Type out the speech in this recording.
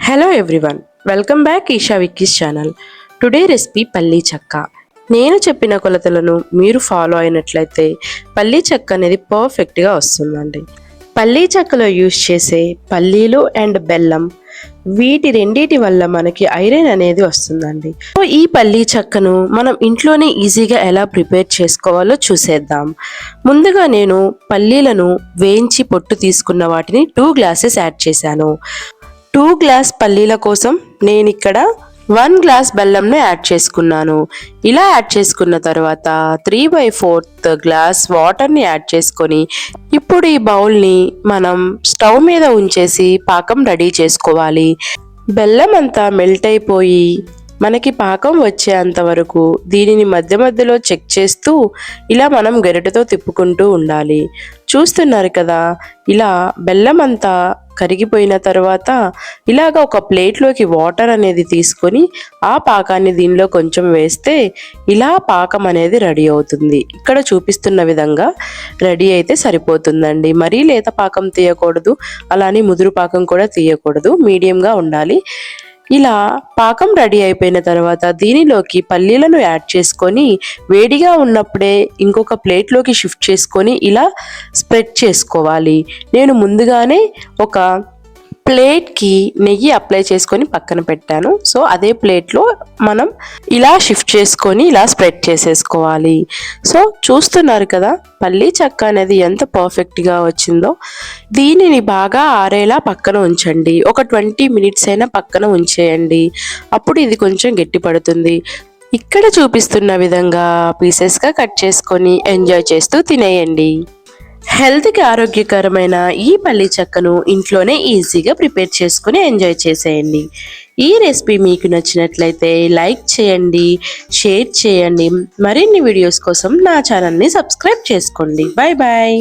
Hello everyone, welcome back Eesha Vicky's channel. Today recipe పల్లీ చెక్క. నేను చెప్పిన కొలతలను మీరు ఫాలో అయినట్లయితే పల్లీ చెక్క అనేది పర్ఫెక్ట్గా వస్తుందండి. పల్లీ చెక్కలో యూస్ చేసే పల్లీలు అండ్ బెల్లం, వీటి రెండిటి వల్ల మనకి ఐరన్ అనేది వస్తుందండి. సో ఈ పల్లీ చెక్కను మనం ఇంట్లోనే ఈజీగా ఎలా ప్రిపేర్ చేసుకోవాలో చూసేద్దాం. ముందుగా నేను పల్లీలను వేయించి పొట్టు తీసుకున్న వాటిని 2 గ్లాసెస్ యాడ్ చేశాను. 2 గ్లాస్ పల్లీల కోసం నేను ఇక్కడ 1 గ్లాస్ బెల్లంను యాడ్ చేసుకున్నాను. ఇలా యాడ్ చేసుకున్న తర్వాత 3/4 గ్లాస్ వాటర్ని యాడ్ చేసుకొని ఇప్పుడు ఈ బౌల్ని మనం స్టవ్ మీద ఉంచేసి పాకం రెడీ చేసుకోవాలి. బెల్లం అంతా మెల్ట్ అయిపోయి మనకి పాకం వచ్చేంత వరకు దీనిని మధ్య మధ్యలో చెక్ చేస్తూ ఇలా మనం గరిటెతో తిప్పుకుంటూ ఉండాలి. చూస్తున్నారు కదా, ఇలా బెల్లం అంతా కరిగిపోయిన తర్వాత ఇలాగ ఒక ప్లేట్లోకి వాటర్ అనేది తీసుకొని ఆ పాకాన్ని దీనిలో కొంచెం వేస్తే ఇలా పాకం అనేది రెడీ అవుతుంది. ఇక్కడ చూపిస్తున్న విధంగా రెడీ అయితే సరిపోతుందండి. మరీ లేత పాకం తీయకూడదు, అలానే ముదురు పాకం కూడా తీయకూడదు, మీడియంగా ఉండాలి. ఇలా పాకం రెడీ అయిపోయిన తర్వాత దీనిలోకి పల్లీలను యాడ్ చేసుకొని వేడిగా ఉన్నప్పుడే ఇంకొక ప్లేట్లోకి షిఫ్ట్ చేసుకొని ఇలా స్ప్రెడ్ చేసుకోవాలి. నేను ముందుగానే ఒక ప్లేట్కి నెయ్యి అప్లై చేసుకొని పక్కన పెట్టాను. సో అదే ప్లేట్లో మనం ఇలా షిఫ్ట్ చేసుకొని ఇలా స్ప్రెడ్ చేసేసుకోవాలి. సో చూస్తున్నారు కదా, పల్లీ చెక్క అనేది ఎంత పర్ఫెక్ట్గా వచ్చిందో. దీనిని బాగా ఆరేలా పక్కన ఉంచండి. ఒక 20 మినిట్స్ అయినా పక్కన ఉంచేయండి. అప్పుడు ఇది కొంచెం గట్టి పడుతుంది. ఇక్కడ చూపిస్తున్న విధంగా పీసెస్గా కట్ చేసుకొని ఎంజాయ్ చేస్తూ తినేయండి. హెల్త్కి ఆరోగ్యకరమైన ఈ పల్లీ చెక్కను ఇంట్లోనే ఈజీగా ప్రిపేర్ చేసుకుని ఎంజాయ్ చేసేయండి. ఈ రెసిపీ మీకు నచ్చినట్లయితే లైక్ చేయండి, షేర్ చేయండి. మరిన్ని వీడియోస్ కోసం నా ఛానల్ని సబ్స్క్రైబ్ చేసుకోండి. Bye bye.